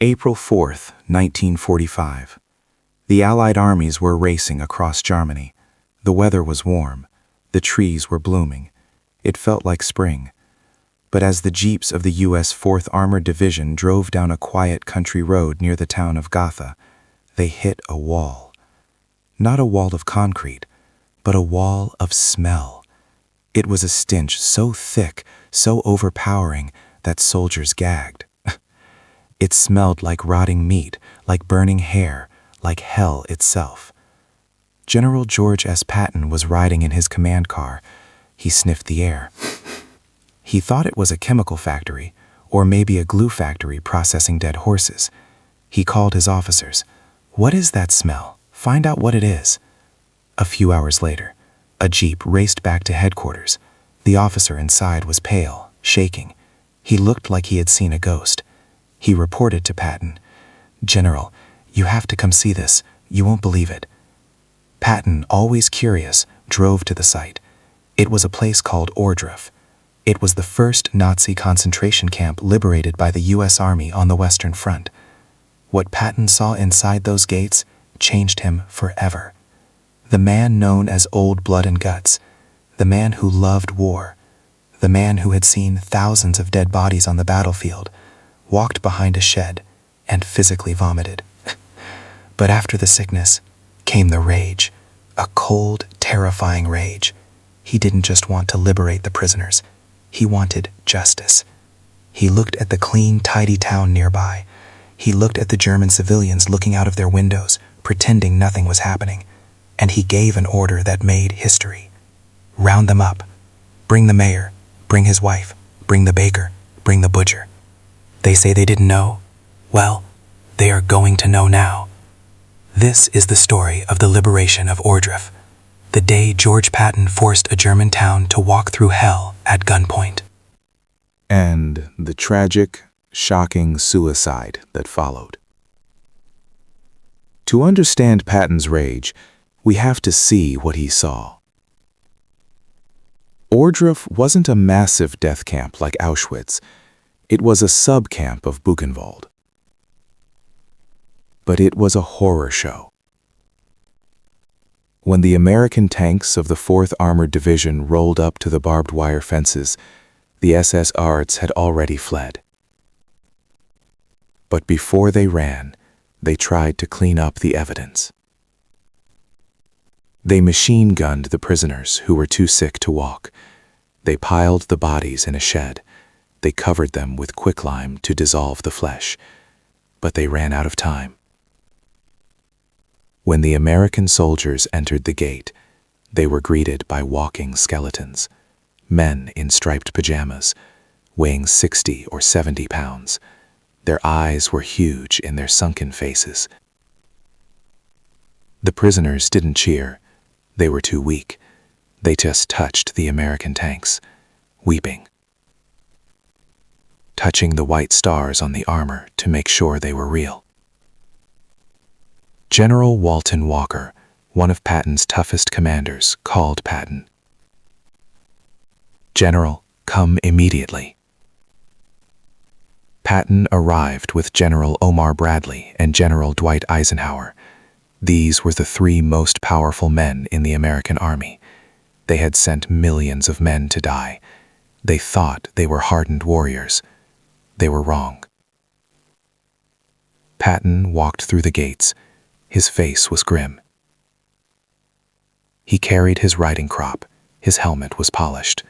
April 4th, 1945. The Allied armies were racing across Germany. The weather was warm. The trees were blooming. It felt like spring. But as the jeeps of the U.S. 4th Armored Division drove down a quiet country road near the town of Gotha, they hit a wall. Not a wall of concrete, but a wall of smell. It was a stench so thick, so overpowering, that soldiers gagged. It smelled like rotting meat, like burning hair, like hell itself. General George S. Patton was riding in his command car. He sniffed the air. He thought it was a chemical factory, or maybe a glue factory processing dead horses. He called his officers. "What is that smell? Find out what it is." A few hours later, a jeep raced back to headquarters. The officer inside was pale, shaking. He looked like he had seen a ghost. He reported to Patton, "General, you have to come see this. You won't believe it." Patton, always curious, drove to the site. It was a place called Ohrdruf. It was the first Nazi concentration camp liberated by the U.S. Army on the Western Front. What Patton saw inside those gates changed him forever. The man known as Old Blood and Guts, the man who loved war, the man who had seen thousands of dead bodies on the battlefield, walked behind a shed and physically vomited. But after the sickness came the rage, a cold, terrifying rage. He didn't just want to liberate the prisoners. He wanted justice. He looked at the clean, tidy town nearby. He looked at the German civilians looking out of their windows, pretending nothing was happening. And he gave an order that made history. Round them up. Bring the mayor. Bring his wife. Bring the baker. Bring the butcher. They say they didn't know. Well, they are going to know now. This is the story of the liberation of Ohrdruf, the day George Patton forced a German town to walk through hell at gunpoint. And the tragic, shocking suicide that followed. To understand Patton's rage, we have to see what he saw. Ohrdruf wasn't a massive death camp like Auschwitz. It was a sub-camp of Buchenwald. But it was a horror show. When the American tanks of the 4th Armored Division rolled up to the barbed wire fences, the SS Ards had already fled. But before they ran, they tried to clean up the evidence. They machine-gunned the prisoners who were too sick to walk. They piled the bodies in a shed. They covered them with quicklime to dissolve the flesh, but they ran out of time. When the American soldiers entered the gate, they were greeted by walking skeletons, men in striped pajamas, weighing 60 or 70 pounds. Their eyes were huge in their sunken faces. The prisoners didn't cheer. They were too weak. They just touched the American tanks, weeping, touching the white stars on the armor to make sure they were real. General Walton Walker, one of Patton's toughest commanders, called Patton. "General, come immediately." Patton arrived with General Omar Bradley and General Dwight Eisenhower. These were the three most powerful men in the American Army. They had sent millions of men to die. They thought they were hardened warriors. They were wrong. Patton walked through the gates. His face was grim. He carried his riding crop. His helmet was polished.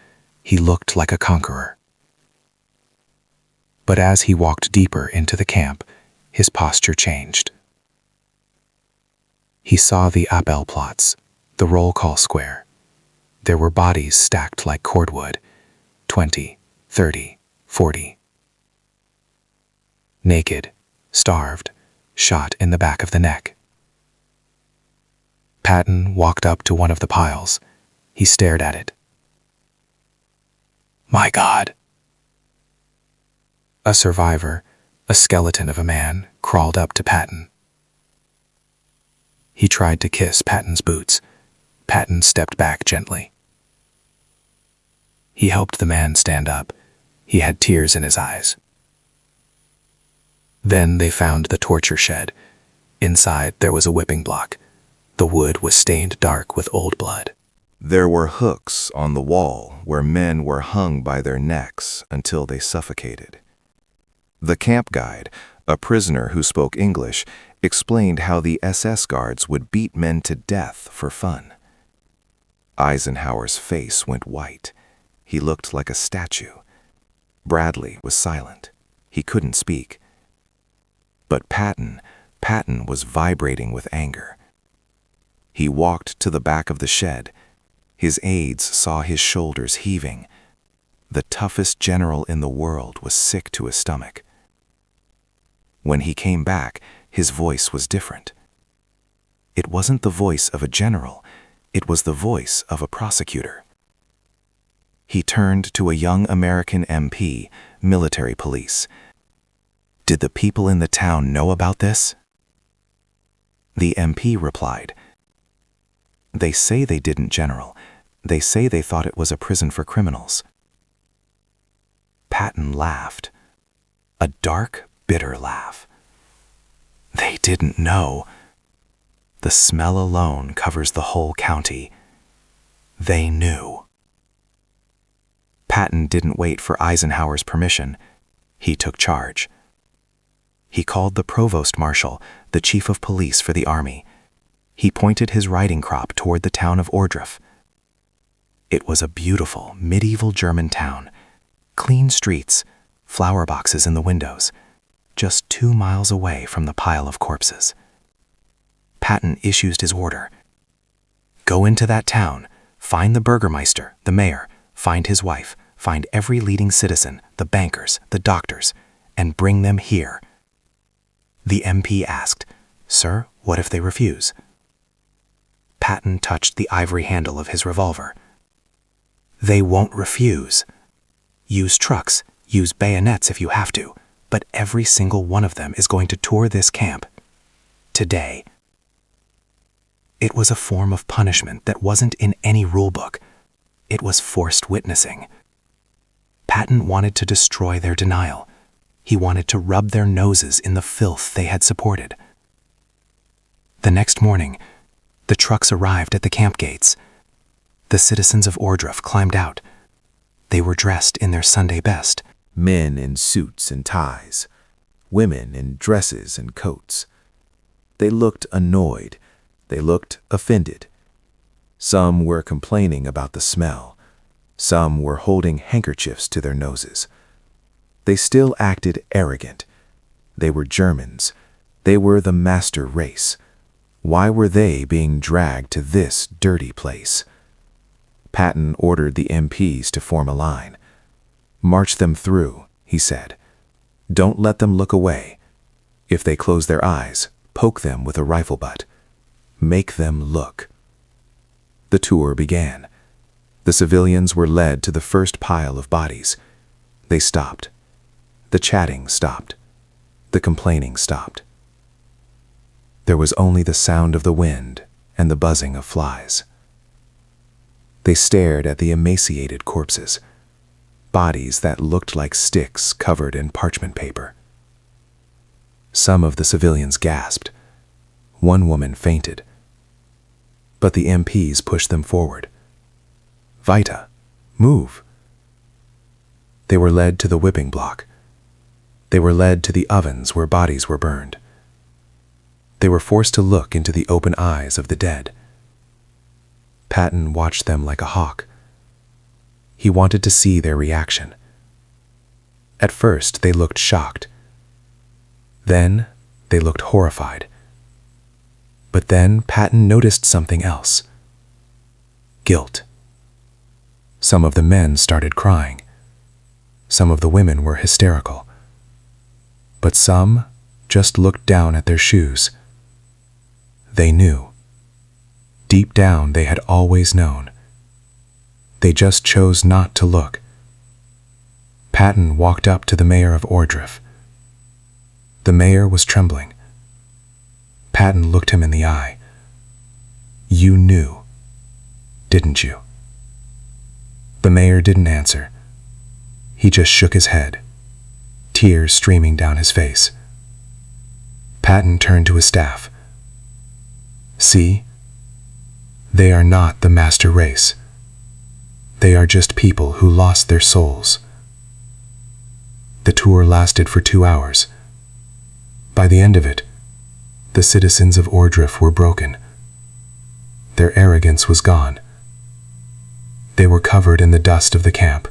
He looked like a conqueror. But as he walked deeper into the camp, his posture changed. He saw the Abelplatz, the roll call square. There were bodies stacked like cordwood, 20, 30, 40. Naked, starved, shot in the back of the neck. Patton walked up to one of the piles. He stared at it. "My God!" A survivor, a skeleton of a man, crawled up to Patton. He tried to kiss Patton's boots. Patton stepped back gently. He helped the man stand up. He had tears in his eyes. Then they found the torture shed. Inside there was a whipping block. The wood was stained dark with old blood. There were hooks on the wall where men were hung by their necks until they suffocated. The camp guide, a prisoner who spoke English, explained how the SS guards would beat men to death for fun. Eisenhower's face went white. He looked like a statue. Bradley was silent. He couldn't speak. But Patton was vibrating with anger. He walked to the back of the shed. His aides saw his shoulders heaving. The toughest general in the world was sick to his stomach. When he came back, his voice was different. It wasn't the voice of a general. It was the voice of a prosecutor. He turned to a young American MP, military police. "Did the people in the town know about this?" The MP replied, "They say they didn't, General. They say they thought it was a prison for criminals." Patton laughed. A dark, bitter laugh. "They didn't know. The smell alone covers the whole county. They knew." Patton didn't wait for Eisenhower's permission. He took charge. He called the provost marshal, the chief of police for the army. He pointed his riding crop toward the town of Ohrdruf. It was a beautiful, medieval German town. Clean streets, flower boxes in the windows, just 2 miles away from the pile of corpses. Patton issued his order. "Go into that town, find the burgermeister, the mayor, find his wife, find every leading citizen, the bankers, the doctors, and bring them here." The MP asked, "Sir, what if they refuse?" Patton touched the ivory handle of his revolver. "They won't refuse. Use trucks, use bayonets if you have to, but every single one of them is going to tour this camp. Today." It was a form of punishment that wasn't in any rulebook. It was forced witnessing. Patton wanted to destroy their denial. He wanted to rub their noses in the filth they had supported. The next morning, the trucks arrived at the camp gates. The citizens of Ohrdruf climbed out. They were dressed in their Sunday best. Men in suits and ties, women in dresses and coats. They looked annoyed. They looked offended. Some were complaining about the smell. Some were holding handkerchiefs to their noses. They still acted arrogant. They were Germans. They were the master race. Why were they being dragged to this dirty place? Patton ordered the MPs to form a line. "March them through," he said. "Don't let them look away. If they close their eyes, poke them with a rifle butt. Make them look." The tour began. The civilians were led to the first pile of bodies. They stopped. The chatting stopped. The complaining stopped. There was only the sound of the wind and the buzzing of flies. They stared at the emaciated corpses, bodies that looked like sticks covered in parchment paper. Some of the civilians gasped. One woman fainted. But the MPs pushed them forward. "Vita, move." They were led to the whipping block. They were led to the ovens where bodies were burned. They were forced to look into the open eyes of the dead. Patton watched them like a hawk. He wanted to see their reaction. At first, they looked shocked. Then, they looked horrified. But then Patton noticed something else. Guilt. Some of the men started crying. Some of the women were hysterical. But some just looked down at their shoes. They knew. Deep down, they had always known. They just chose not to look. Patton walked up to the mayor of Ohrdruf. The mayor was trembling. Patton looked him in the eye. "You knew, didn't you?" The mayor didn't answer. He just shook his head, tears streaming down his face. Patton turned to his staff. See? They are not the master race. They are just people who lost their souls. The tour lasted for 2 hours. By the end of it, the citizens of Ohrdruf were broken. Their arrogance was gone. They were covered in the dust of the camp.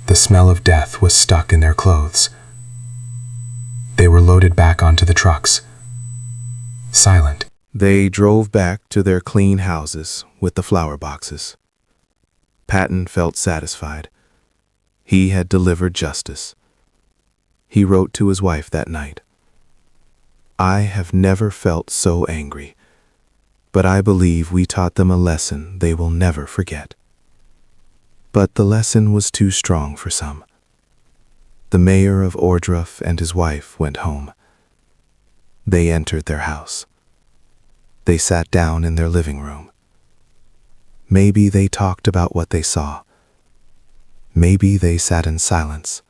The smell of death was stuck in their clothes. They were loaded back onto the trucks, silent. They drove back to their clean houses with the flower boxes. Patton felt satisfied. He had delivered justice. He wrote to his wife that night, "I have never felt so angry, but I believe we taught them a lesson they will never forget." But the lesson was too strong for some. The mayor of Ohrdruf and his wife went home. They entered their house. They sat down in their living room. Maybe they talked about what they saw. Maybe they sat in silence.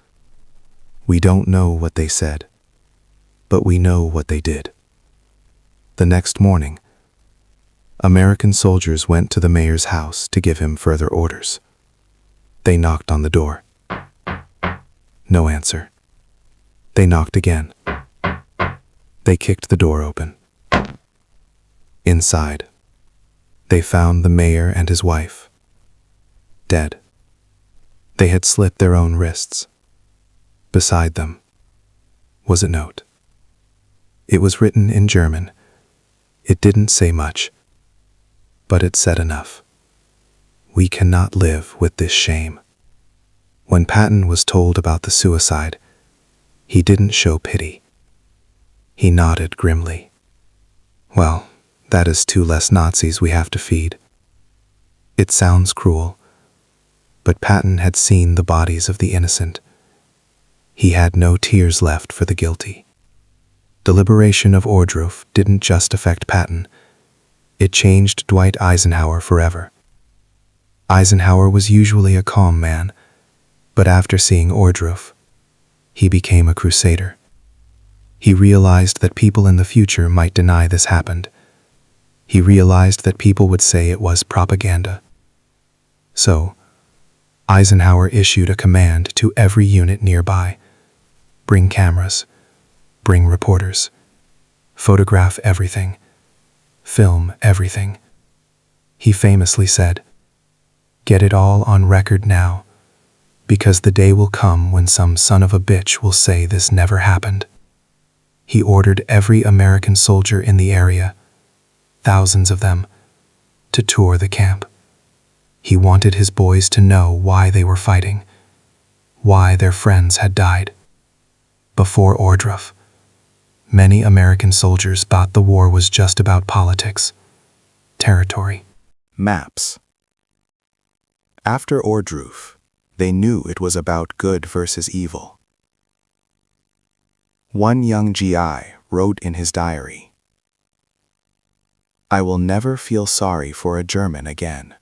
We don't know what they said, but we know what they did. The next morning, American soldiers went to the mayor's house to give him further orders. They knocked on the door. No answer. They knocked again. They kicked the door open. Inside, they found the mayor and his wife, dead. They had slit their own wrists. Beside them was a note. It was written in German. It didn't say much, but it said enough. We cannot live with this shame. When Patton was told about the suicide, he didn't show pity. He nodded grimly. Well, that is 2 less Nazis we have to feed. It sounds cruel, but Patton had seen the bodies of the innocent. He had no tears left for the guilty. The liberation of Ohrdruf didn't just affect Patton. It changed Dwight Eisenhower forever. Eisenhower was usually a calm man, but after seeing Ohrdruf, he became a crusader. He realized that people in the future might deny this happened. He realized that people would say it was propaganda. So, Eisenhower issued a command to every unit nearby. Bring cameras, bring reporters, photograph everything, film everything. He famously said, "Get it all on record now, because the day will come when some son of a bitch will say this never happened." He ordered every American soldier in the area, thousands of them, to tour the camp. He wanted his boys to know why they were fighting, why their friends had died. Before Ohrdruf, many American soldiers thought the war was just about politics, territory. Maps. After Ohrdruf, they knew it was about good versus evil. One young GI wrote in his diary, "I will never feel sorry for a German again.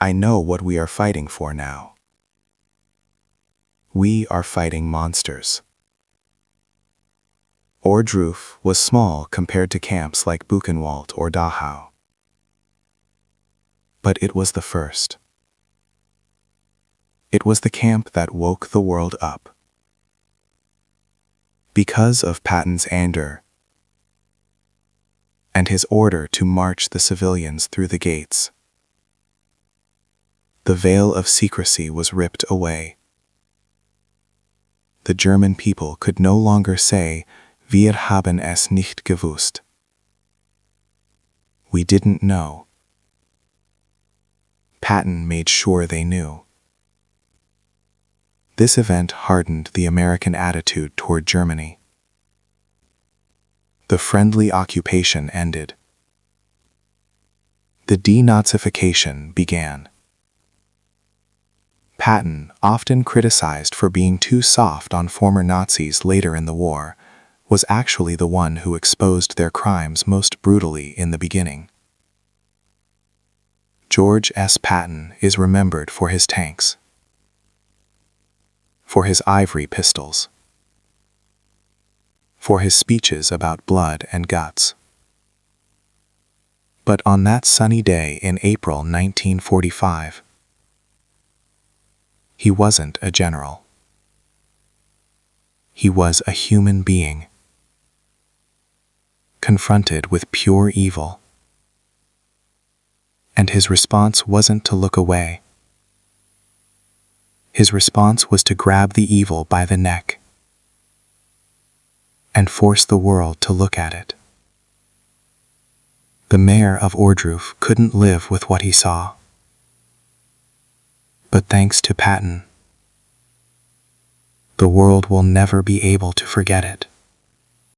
I know what we are fighting for now. We are fighting monsters." Ohrdruf was small compared to camps like Buchenwald or Dachau. But it was the first. It was the camp that woke the world up. Because of Patton's anger and his order to march the civilians through the gates, the veil of secrecy was ripped away. The German people could no longer say, "Wir haben es nicht gewusst." We didn't know. Patton made sure they knew. This event hardened the American attitude toward Germany. The friendly occupation ended. The denazification began. Patton, often criticized for being too soft on former Nazis later in the war, was actually the one who exposed their crimes most brutally in the beginning. George S. Patton is remembered for his tanks, for his ivory pistols, for his speeches about blood and guts. But on that sunny day in April 1945, he wasn't a general. He was a human being, confronted with pure evil. And his response wasn't to look away. His response was to grab the evil by the neck and force the world to look at it. The mayor of Ohrdruf couldn't live with what he saw. But thanks to Patton, the world will never be able to forget it.